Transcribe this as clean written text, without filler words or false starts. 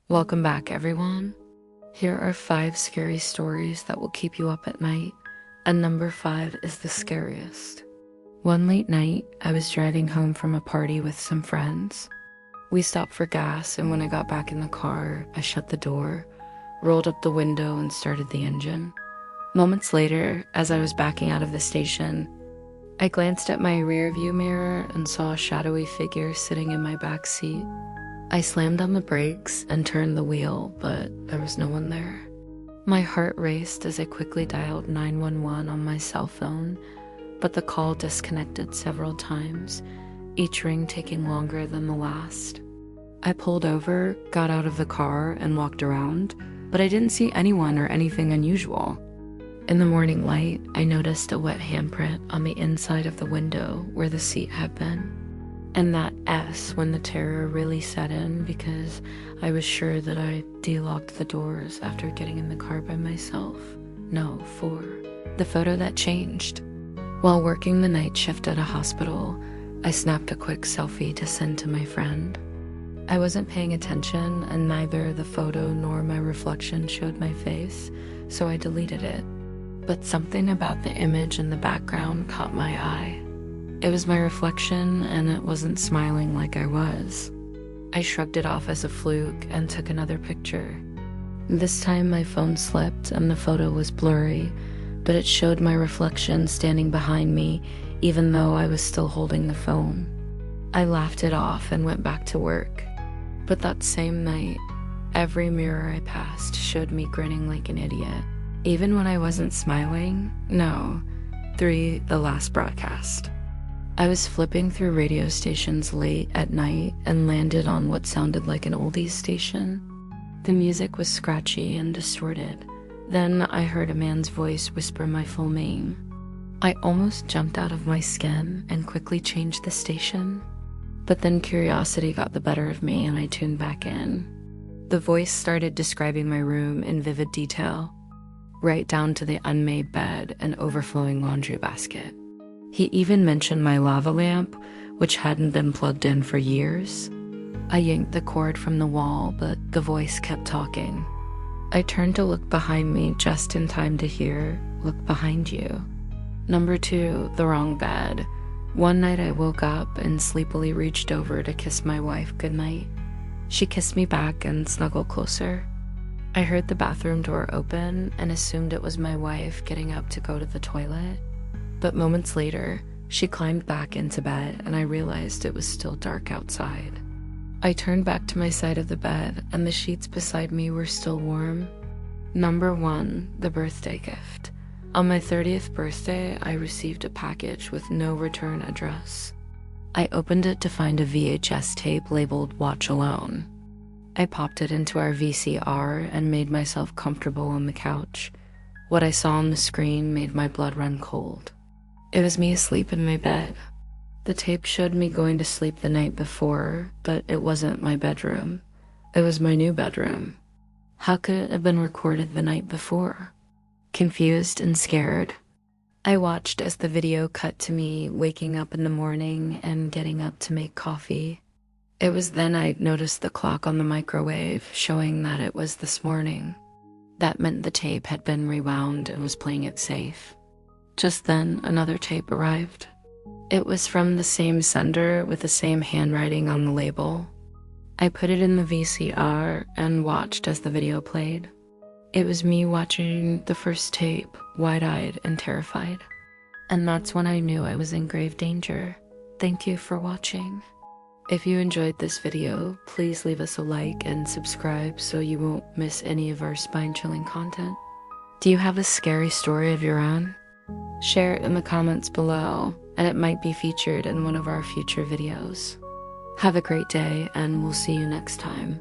Welcome back, everyone. Here are 5 scary stories that will keep you up at night, and number 5 is the scariest. One late night, I was driving home from a party with some friends. We stopped for gas, and when I got back in the car, I shut the door, rolled up the window, and started the engine. Moments later, as I was backing out of the station, I glanced at my rearview mirror and saw a shadowy figure sitting in my back seat. I slammed on the brakes and turned the wheel, but there was no one there. My heart raced as I quickly dialed 911 on my cell phone, but the call disconnected several times, each ring taking longer than the last. I pulled over, got out of the car, and walked around, but I didn't see anyone or anything unusual. In the morning light, I noticed a wet handprint on the inside of the window where the seat had been. And that S when the terror really set in, because I was sure that I de-locked the doors after getting in the car by myself. No, 4. The photo that changed. While working the night shift at a hospital, I snapped a quick selfie to send to my friend. I wasn't paying attention, and neither the photo nor my reflection showed my face, so I deleted it. But something about the image in the background caught my eye. It was my reflection, and it wasn't smiling like I was. I shrugged it off as a fluke and took another picture. This time my phone slipped and the photo was blurry, but it showed my reflection standing behind me even though I was still holding the phone. I laughed it off and went back to work. But that same night, every mirror I passed showed me grinning like an idiot. Even when I wasn't smiling. No. 3. The last broadcast. I was flipping through radio stations late at night and landed on what sounded like an oldies station. The music was scratchy and distorted. Then I heard a man's voice whisper my full name. I almost jumped out of my skin and quickly changed the station. But then curiosity got the better of me and I tuned back in. The voice started describing my room in vivid detail, right down to the unmade bed and overflowing laundry basket. He even mentioned my lava lamp, which hadn't been plugged in for years. I yanked the cord from the wall, but the voice kept talking. I turned to look behind me just in time to hear, "Look behind you." Number 2, the wrong bed. One night I woke up and sleepily reached over to kiss my wife goodnight. She kissed me back and snuggled closer. I heard the bathroom door open and assumed it was my wife getting up to go to the toilet. But moments later, she climbed back into bed and I realized it was still dark outside. I turned back to my side of the bed and the sheets beside me were still warm. Number 1, the birthday gift. On my 30th birthday, I received a package with no return address. I opened it to find a VHS tape labeled "Watch Alone." I popped it into our VCR and made myself comfortable on the couch. What I saw on the screen made my blood run cold. It was me asleep in my bed. The tape showed me going to sleep the night before, but it wasn't my bedroom. It was my new bedroom. How could it have been recorded the night before? Confused and scared, I watched as the video cut to me waking up in the morning and getting up to make coffee. It was then I noticed the clock on the microwave showing that it was this morning. That meant the tape had been rewound and was playing it safe. Just then, another tape arrived. It was from the same sender with the same handwriting on the label. I put it in the VCR and watched as the video played. It was me watching the first tape, wide-eyed and terrified. And that's when I knew I was in grave danger. Thank you for watching. If you enjoyed this video, please leave us a like and subscribe so you won't miss any of our spine-chilling content. Do you have a scary story of your own? Share it in the comments below, and it might be featured in one of our future videos. Have a great day, and we'll see you next time.